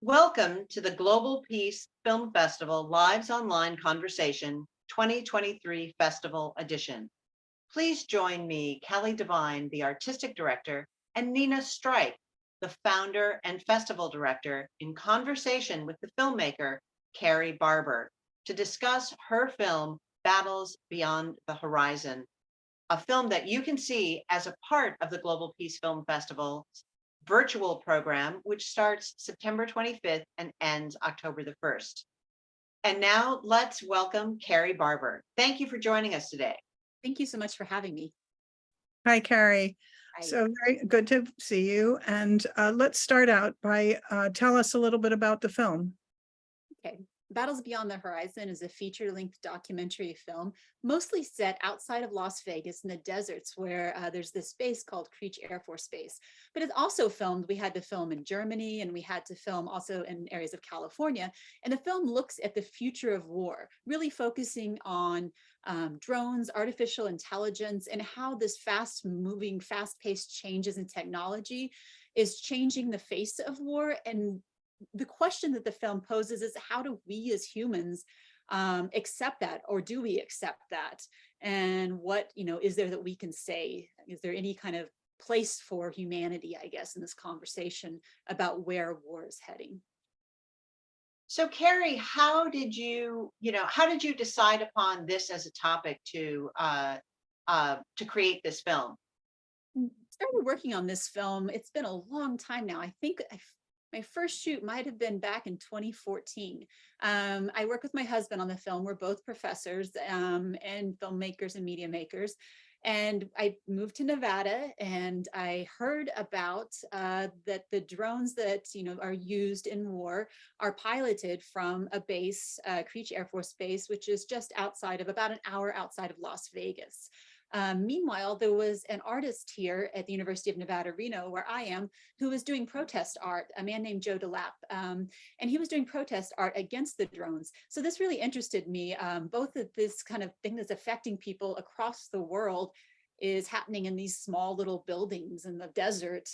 Welcome to the Global Peace Film Festival Lives Online Conversation 2023 Festival Edition. Please join me, Kelly Devine, the Artistic Director, and Nina Strike, the Founder and Festival Director, in conversation with the filmmaker, Kari Barber, to discuss her film, Battles Beyond the Horizon, a film that you can see as a part of the Global Peace Film Festival's virtual program, which starts September 25th and ends October the 1st. And now let's welcome Kari Barber. Thank you for joining us today. Thank you so much for having me. Hi, Kari. Hi. So very good to see you. And let's start out by tell us a little bit about the film. Okay. Battles Beyond the Horizon is a feature-length documentary film, mostly set outside of Las Vegas in the deserts where there's this base called Creech Air Force Base. But it's also filmed, we had to film in Germany and we had to film also in areas of California. And the film looks at the future of war, really focusing on drones, artificial intelligence, and how this fast-moving, fast-paced changes in technology is changing the face of war. And the question that the film poses is, how do we as humans accept that, or do we accept that? And what, is there that we can say? Is there any kind of place for humanity, I guess, in this conversation about where war is heading? So Kari, how did you decide upon this as a topic to create this film? Started working on this film, it's been a long time now. I think my first shoot might have been back in 2014. I work with my husband on the film. We're both professors and filmmakers and media makers. And I moved to Nevada and I heard about that the drones that are used in war are piloted from a base, Creech Air Force Base, which is just outside of about an hour outside of Las Vegas. Meanwhile, there was an artist here at the University of Nevada, Reno, where I am, who was doing protest art, a man named Joe DeLapp, and he was doing protest art against the drones. So this really interested me, both that this kind of thing that's affecting people across the world is happening in these small little buildings in the desert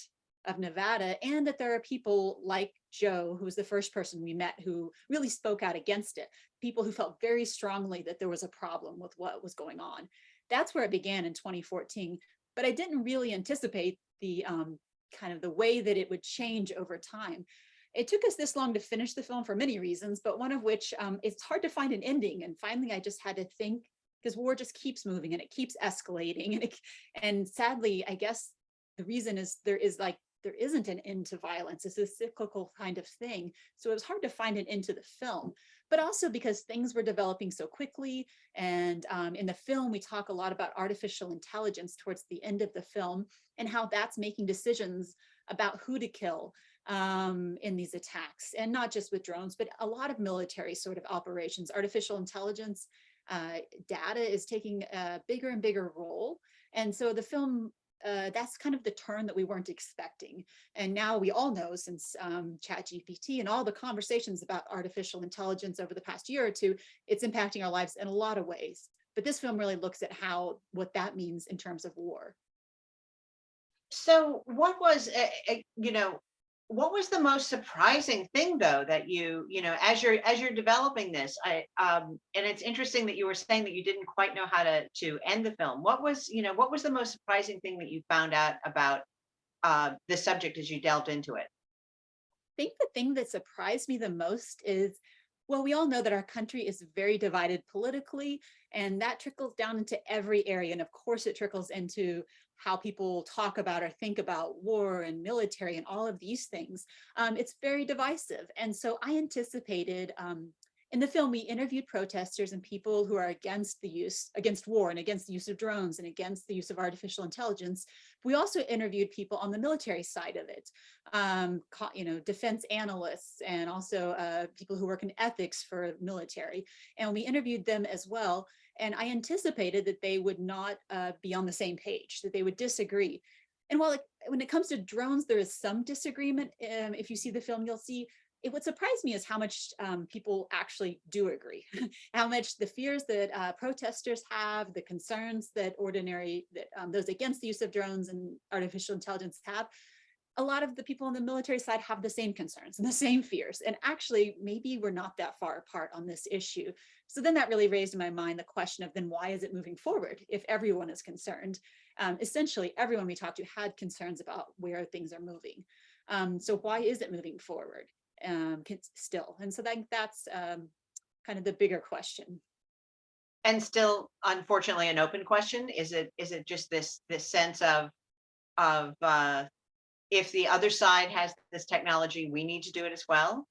of Nevada, and that there are people like Joe, who was the first person we met, who really spoke out against it, people who felt very strongly that there was a problem with what was going on. That's where it began in 2014, but I didn't really anticipate the kind of the way that it would change over time. It took us this long to finish the film for many reasons, but one of which it's hard to find an ending. And finally, I just had to think, because war just keeps moving and it keeps escalating. And sadly, I guess the reason is there isn't an end to violence. It's a cyclical kind of thing. So it was hard to find an end to the film, but also because things were developing so quickly. And in the film, we talk a lot about artificial intelligence towards the end of the film and how that's making decisions about who to kill in these attacks, and not just with drones, but a lot of military sort of operations. Artificial intelligence data is taking a bigger and bigger role. And so the film, that's kind of the turn that we weren't expecting. And now we all know, since ChatGPT and all the conversations about artificial intelligence over the past year or two, it's impacting our lives in a lot of ways. But this film really looks at what that means in terms of war. So what was the most surprising thing, though, that as you're developing this, and it's interesting that you were saying that you didn't quite know how to end the film. What was the most surprising thing that you found out about the subject as you delved into it? I think the thing that surprised me the most is, well, we all know that our country is very divided politically, and that trickles down into every area. And of course, it trickles into how people talk about or think about war and military and all of these things. It's very divisive. And so I anticipated, in the film, we interviewed protesters and people who are against war and against the use of drones and against the use of artificial intelligence. We also interviewed people on the military side of it, defense analysts, and also people who work in ethics for military. And we interviewed them as well. And I anticipated that they would not be on the same page, that they would disagree. And when it comes to drones, there is some disagreement. If you see the film, you'll see what surprised me is how much people actually do agree, how much the fears that protesters have, the concerns that those against the use of drones and artificial intelligence have, a lot of the people on the military side have the same concerns and the same fears. And actually, maybe we're not that far apart on this issue. So then that really raised in my mind the question of then why is it moving forward if everyone is concerned? Essentially, everyone we talked to had concerns about where things are moving. So why is it moving forward still? And so that's kind of the bigger question. And still, unfortunately, an open question. Is it just this sense of if the other side has this technology, we need to do it as well?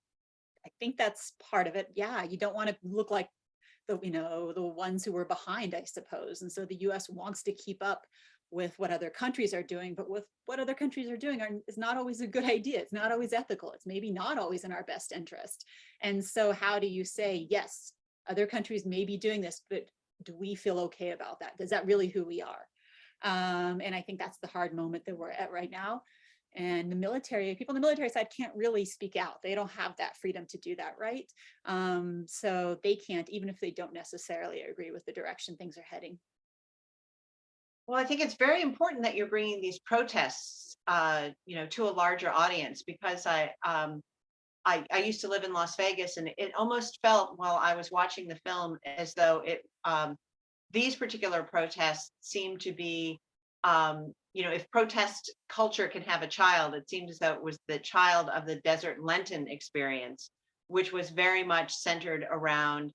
I think that's part of it. Yeah, you don't want to look like the ones who were behind, I suppose. And so the US wants to keep up with what other countries are doing, but with what other countries are doing is not always a good idea. It's not always ethical. It's maybe not always in our best interest. And so how do you say, yes, other countries may be doing this, but do we feel okay about that? Is that really who we are? And I think that's the hard moment that we're at right now. And the military, people on the military side can't really speak out. They don't have that freedom to do that, right? So they can't, even if they don't necessarily agree with the direction things are heading. Well, I think it's very important that you're bringing these protests, to a larger audience, because I used to live in Las Vegas, and it almost felt while I was watching the film as though these particular protests seemed to be, if protest culture can have a child, it seemed as though it was the child of the Desert Lenten experience, which was very much centered around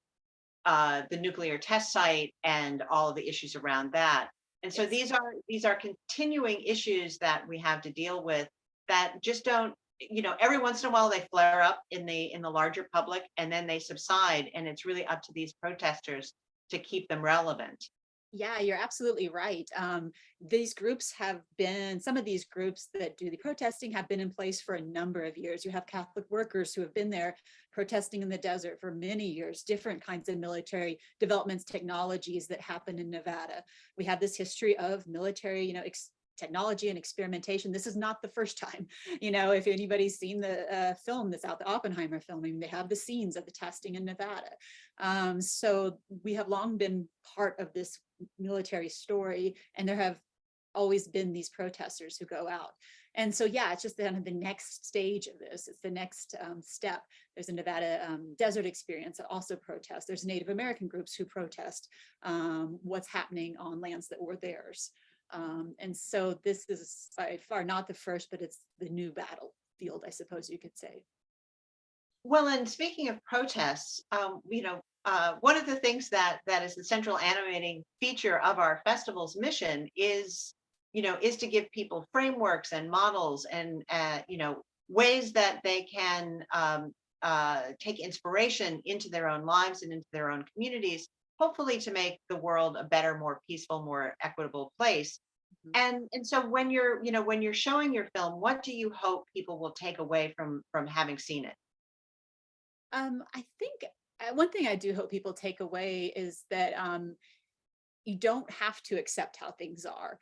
the nuclear test site and all of the issues around that. And so Yes. these are continuing issues that we have to deal with that just don't, every once in a while they flare up in the larger public, and then they subside, and it's really up to these protesters to keep them relevant. Yeah, you're absolutely right. These groups have been, some of these groups that do the protesting have been in place for a number of years. You have Catholic workers who have been there protesting in the desert for many years, different kinds of military developments, technologies that happen in Nevada. We have this history of military, technology and experimentation. This is not the first time. If anybody's seen the film that's out, the Oppenheimer film, they have the scenes of the testing in Nevada. So we have long been part of this military story, and there have always been these protesters who go out. And so, yeah, it's just kind of the next stage of this. It's the next step. There's a Nevada desert experience that also protests. There's Native American groups who protest what's happening on lands that were theirs. And so this is by far not the first, but it's the new battlefield, I suppose you could say. Well, and speaking of protests, one of the things that is the central animating feature of our festival's mission is to give people frameworks and models and ways that they can take inspiration into their own lives and into their own communities, hopefully to make the world a better, more peaceful, more equitable place. Mhm. And so when you're showing your film, what do you hope people will take away from having seen it? I think one thing I do hope people take away is that you don't have to accept how things are.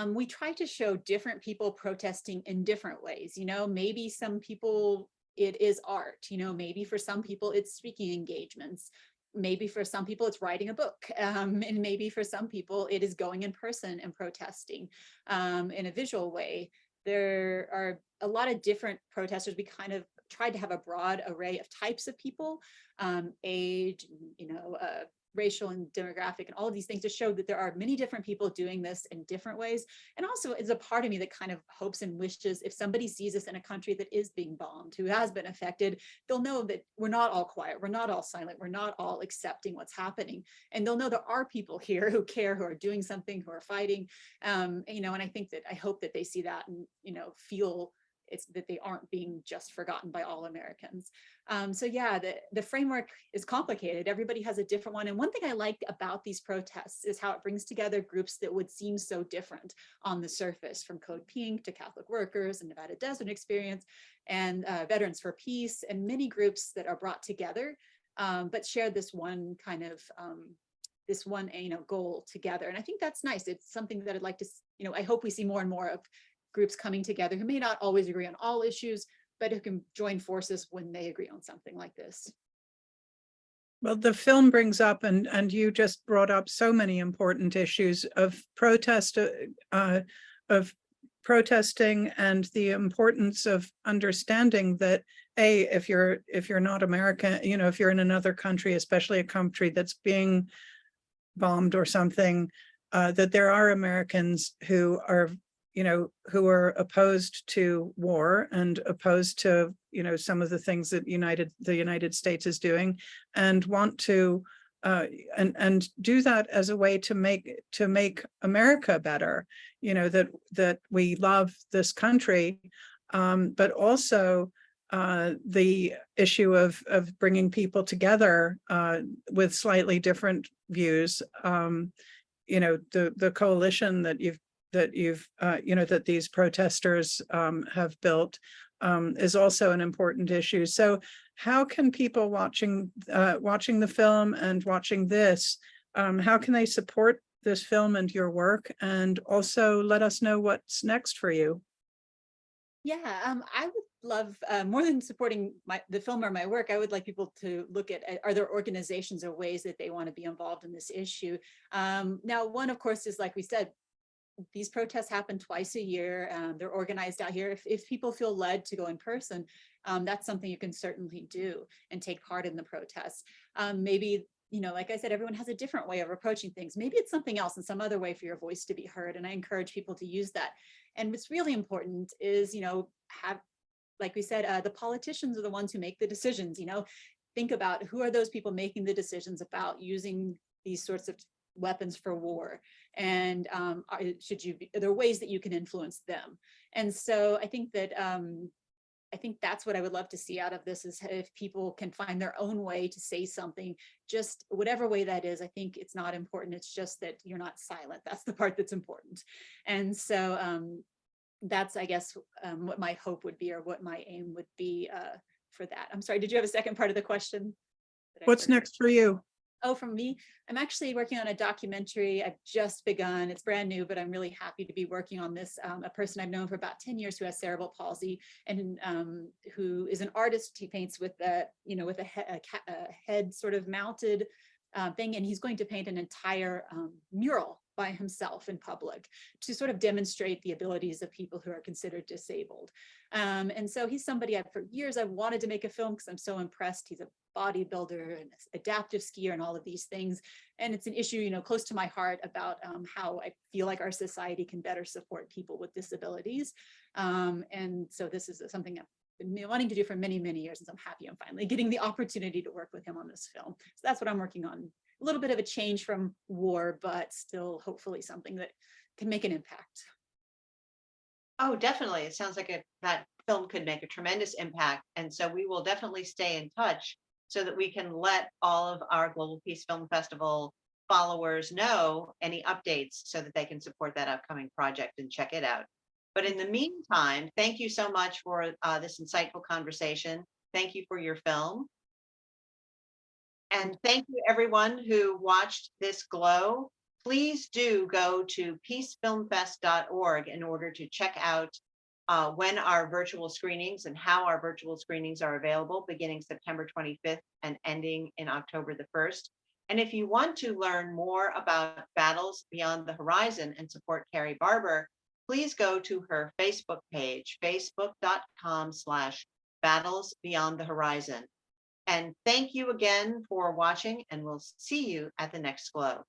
We try to show different people protesting in different ways. Maybe some people it is art. Maybe for some people it's speaking engagements. Maybe for some people it's writing a book, and maybe for some people it is going in person and protesting in a visual way. There are a lot of different protesters. We kind of tried to have a broad array of types of people, age, racial and demographic and all of these things, to show that there are many different people doing this in different ways. And also it's a part of me that kind of hopes and wishes if somebody sees us in a country that is being bombed, who has been affected, they'll know that we're not all quiet, we're not all silent, we're not all accepting what's happening. And they'll know there are people here who care, who are doing something, who are fighting. And I think that I hope that they see that and, feel it's that they aren't being just forgotten by all Americans. So yeah, the framework is complicated. Everybody has a different one. And one thing I like about these protests is how it brings together groups that would seem so different on the surface, from Code Pink to Catholic Workers and Nevada Desert Experience and Veterans for Peace, and many groups that are brought together, but share this one kind of goal together. And I think that's nice. It's something that I'd like to, I hope we see more and more of groups coming together who may not always agree on all issues, but who can join forces when they agree on something like this. Well, the film brings up, and you just brought up so many important issues of protest, of protesting and the importance of understanding that if you're not American, if you're in another country, especially a country that's being bombed or something, that there are Americans who are opposed to war and opposed to some of the things that the United States is doing, and want to and do that as a way to make America better. That we love this country, but also the issue of bringing people together with slightly different views. The coalition that these protesters have built is also an important issue. So how can people watching the film and watching this, how can they support this film and your work, and also let us know what's next for you? Yeah, I would love, more than supporting the film or my work, I would like people to look at, are there organizations or ways that they want to be involved in this issue? Now, one, of course, is, like we said, these protests happen twice a year. They're organized out here. If people feel led to go in person, that's something you can certainly do and take part in the protests. Maybe, like I said, everyone has a different way of approaching things. Maybe it's something else and some other way for your voice to be heard. And I encourage people to use that. And what's really important is, like we said, the politicians are the ones who make the decisions. Think about who are those people making the decisions about using these sorts of weapons for war, and are there ways that you can influence them? And so I think that's what I would love to see out of this, is if people can find their own way to say something, just whatever way that is. I think it's not important. It's just that you're not silent. That's the part that's important. And so that's, I guess, what my hope would be, or what my aim would be for that. I'm sorry, did you have a second part of the question? What's next for you? Oh, from me, I'm actually working on a documentary. I've just begun. It's brand new, but I'm really happy to be working on this. A person I've known for about 10 years who has cerebral palsy, and who is an artist. He paints with with a head sort of mounted thing, and he's going to paint an entire mural by himself in public to sort of demonstrate the abilities of people who are considered disabled. And so he's somebody for years I've wanted to make a film, because I'm so impressed. He's a bodybuilder and adaptive skier and all of these things. And it's an issue, close to my heart, about how I feel like our society can better support people with disabilities. And so this is something I've been wanting to do for many, many years, and so I'm happy I'm finally getting the opportunity to work with him on this film. So that's what I'm working on. A little bit of a change from war, but still hopefully something that can make an impact. Oh, definitely. It sounds like that film could make a tremendous impact. And so we will definitely stay in touch so that we can let all of our Global Peace Film Festival followers know any updates, so that they can support that upcoming project and check it out. But in the meantime, thank you so much for this insightful conversation. Thank you for your film. And thank you everyone who watched this Glow. Please do go to peacefilmfest.org in order to check out when our virtual screenings and how our virtual screenings are available, beginning September 25th and ending in October the 1st. And if you want to learn more about Battles Beyond the Horizon and support Kari Barber, please go to her Facebook page, facebook.com/Battles Beyond the Horizon. And thank you again for watching, and we'll see you at the next Glow.